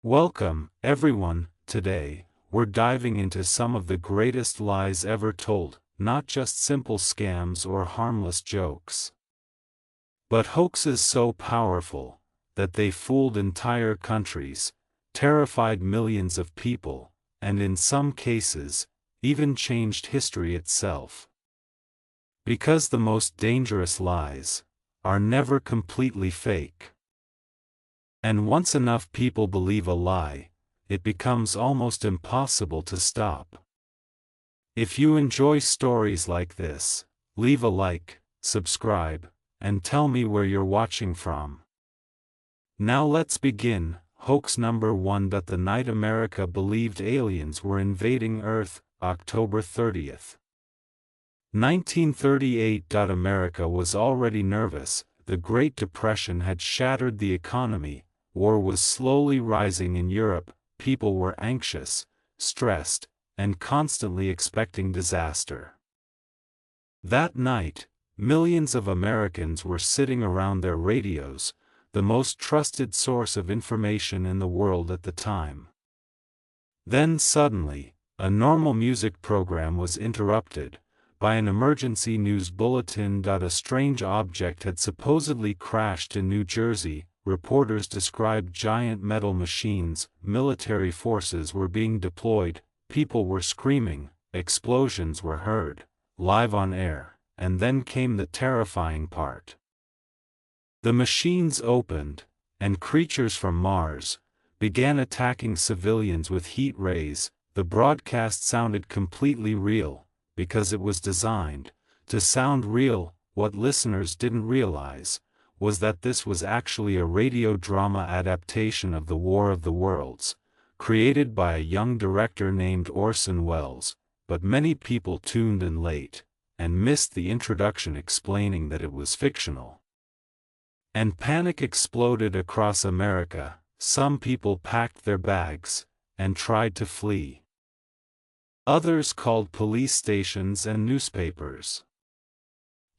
Welcome, everyone. Today, we're diving into some of the greatest lies ever told, not just simple scams or harmless jokes, but hoaxes so powerful that they fooled entire countries, terrified millions of people, and in some cases, even changed history itself. Because the most dangerous lies are never completely fake. And once enough people believe a lie, it becomes almost impossible to stop. If you enjoy stories like this, leave a like, subscribe, and tell me where you're watching from. Now let's begin. Hoax number 1. The night America believed aliens were invading Earth, October 30th. 1938. America was already nervous. The Great Depression had shattered the economy. War was slowly rising in Europe. People were anxious, stressed, and constantly expecting disaster. That night, millions of Americans were sitting around their radios, the most trusted source of information in the world at the time. Then suddenly, a normal music program was interrupted by an emergency news bulletin. A strange object had supposedly crashed in New Jersey. Reporters described giant metal machines. Military forces were being deployed. People were screaming. Explosions were heard, live on air. And then came the terrifying part. The machines opened, and creatures from Mars began attacking civilians with heat rays. The broadcast sounded completely real, because it was designed to sound real. What listeners didn't realize was that this was actually a radio drama adaptation of The War of the Worlds, created by a young director named Orson Welles, but many people tuned in late and missed the introduction explaining that it was fictional. And panic exploded across America. Some people packed their bags and tried to flee. Others called police stations and newspapers.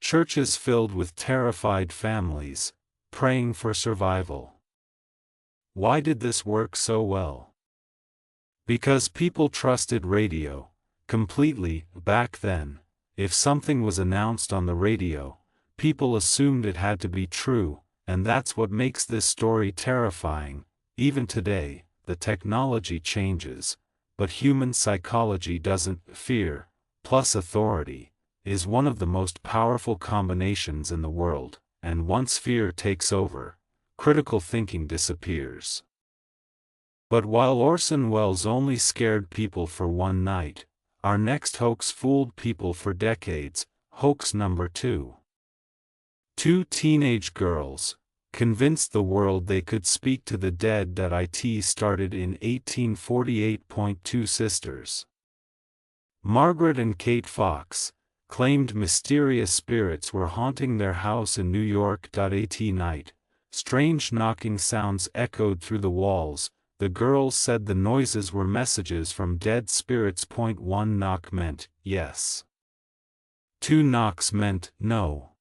Churches filled with terrified families, praying for survival. Why did this work so well? Because people trusted radio completely. Back then, if something was announced on the radio, people assumed it had to be true, and that's what makes this story terrifying. Even today, the technology changes, but human psychology doesn't. Fear, plus authority, is one of the most powerful combinations in the world, and once fear takes over, critical thinking disappears. But while Orson Welles only scared people for one night, our next hoax fooled people for decades. Hoax number 2. Two teenage girls, convinced the world they could speak to the dead. It started in 1848. Two sisters, Margaret and Kate Fox, claimed mysterious spirits were haunting their house in New York. At night, strange knocking sounds echoed through the walls. The girls said the noises were messages from dead spirits. 1 knock meant yes. 2 knocks meant no.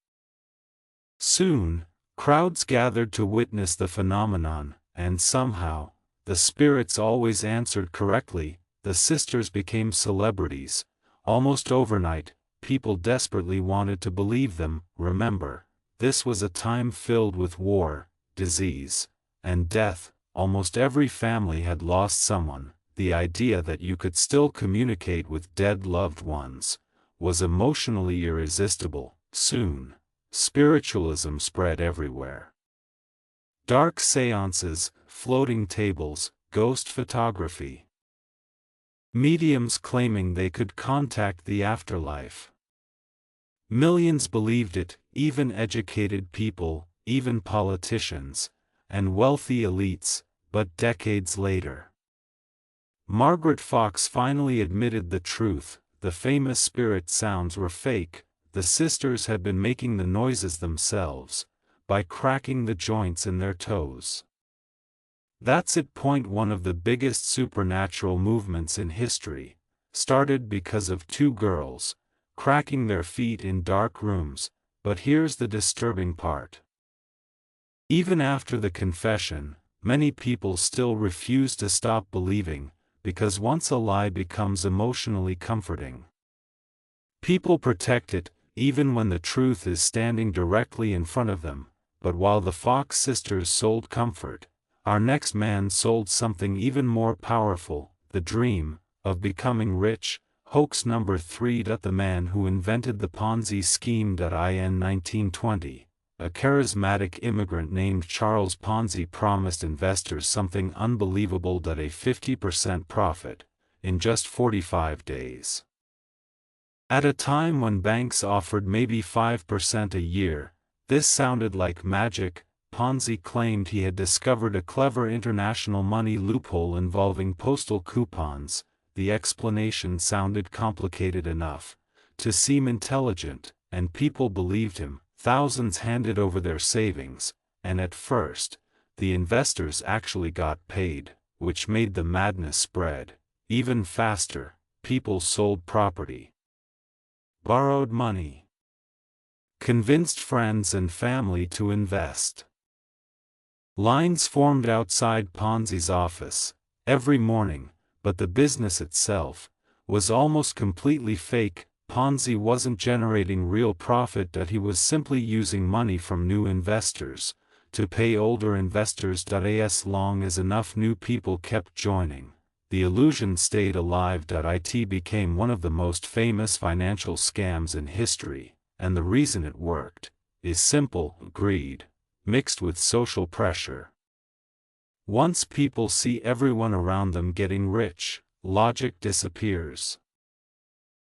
Soon, crowds gathered to witness the phenomenon, and somehow, the spirits always answered correctly. The sisters became celebrities. Almost overnight, people desperately wanted to believe them. Remember, this was a time filled with war, disease, and death. Almost every family had lost someone. The idea that you could still communicate with dead loved ones was emotionally irresistible. Soon, spiritualism spread everywhere. Dark seances, floating tables, ghost photography. Mediums claiming they could contact the afterlife. Millions believed it, even educated people, even politicians, and wealthy elites. But decades later, Margaret Fox finally admitted the truth. The famous spirit sounds were fake. The sisters had been making the noises themselves, by cracking the joints in their toes. That's it. 1 of the biggest supernatural movements in history started because of two girls cracking their feet in dark rooms. But here's the disturbing part. Even after the confession, many people still refuse to stop believing, because once a lie becomes emotionally comforting, people protect it, even when the truth is standing directly in front of them. But while the Fox sisters sold comfort, our next man sold something even more powerful, the dream of becoming rich. Hoax number 3. The man who invented the Ponzi scheme. In 1920, a charismatic immigrant named Charles Ponzi promised investors something unbelievable: a 50% profit in just 45 days. At a time when banks offered maybe 5% a year, this sounded like magic. Ponzi claimed he had discovered a clever international money loophole involving postal coupons. The explanation sounded complicated enough to seem intelligent, and people believed him. Thousands handed over their savings, and at first, the investors actually got paid, which made the madness spread even faster. People sold property, borrowed money, convinced friends and family to invest. Lines formed outside Ponzi's office every morning, but the business itself was almost completely fake. Ponzi wasn't generating real profit, he was simply using money from new investors to pay older investors. As long as enough new people kept joining, the illusion stayed alive. It became one of the most famous financial scams in history, and the reason it worked is simple: greed mixed with social pressure. Once people see everyone around them getting rich, logic disappears.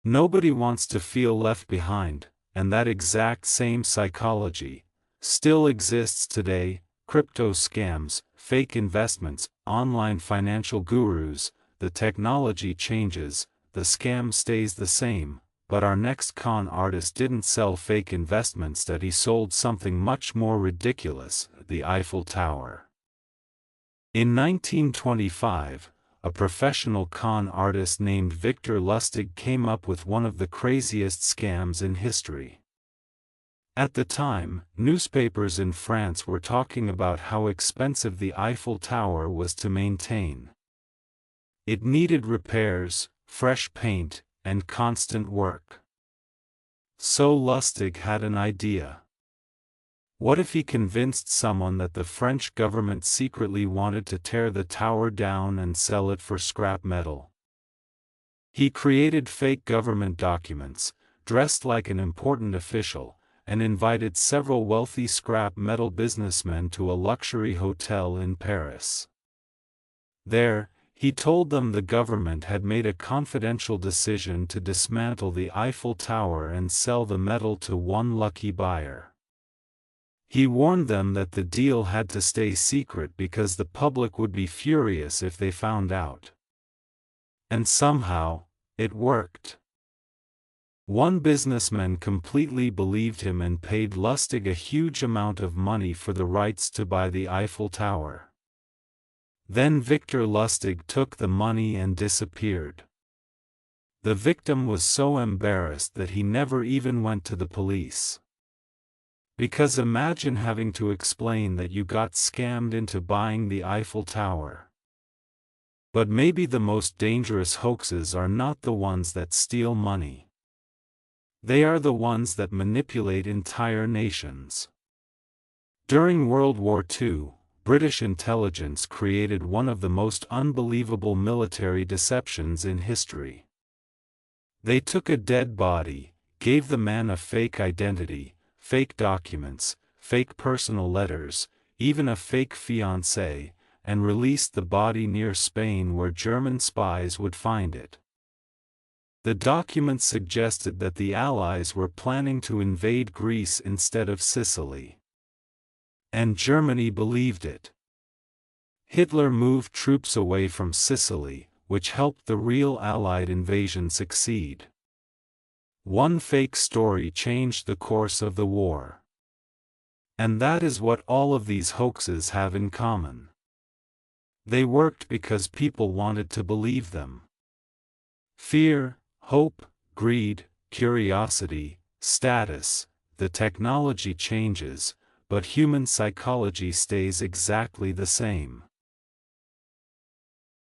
Nobody wants to feel left behind, and that exact same psychology still exists today. Crypto scams, fake investments, online financial gurus. The technology changes, the scam stays the same. But our next con artist didn't sell fake investments, he sold something much more ridiculous: the Eiffel Tower. In 1925, a professional con artist named Victor Lustig came up with one of the craziest scams in history. At the time, newspapers in France were talking about how expensive the Eiffel Tower was to maintain. It needed repairs, fresh paint, and constant work. So Lustig had an idea. What if he convinced someone that the French government secretly wanted to tear the tower down and sell it for scrap metal? He created fake government documents, dressed like an important official, and invited several wealthy scrap metal businessmen to a luxury hotel in Paris. There, he told them the government had made a confidential decision to dismantle the Eiffel Tower and sell the metal to one lucky buyer. He warned them that the deal had to stay secret because the public would be furious if they found out. And somehow, it worked. One businessman completely believed him and paid Lustig a huge amount of money for the rights to buy the Eiffel Tower. Then Victor Lustig took the money and disappeared. The victim was so embarrassed that he never even went to the police. Because imagine having to explain that you got scammed into buying the Eiffel Tower. But maybe the most dangerous hoaxes are not the ones that steal money. They are the ones that manipulate entire nations. During World War II, British intelligence created one of the most unbelievable military deceptions in history. They took a dead body, gave the man a fake identity, fake documents, fake personal letters, even a fake fiancé, and released the body near Spain where German spies would find it. The documents suggested that the Allies were planning to invade Greece instead of Sicily. And Germany believed it. Hitler moved troops away from Sicily, which helped the real Allied invasion succeed. One fake story changed the course of the war. And that is what all of these hoaxes have in common. They worked because people wanted to believe them. Fear, hope, greed, curiosity, status. The technology changes, but human psychology stays exactly the same.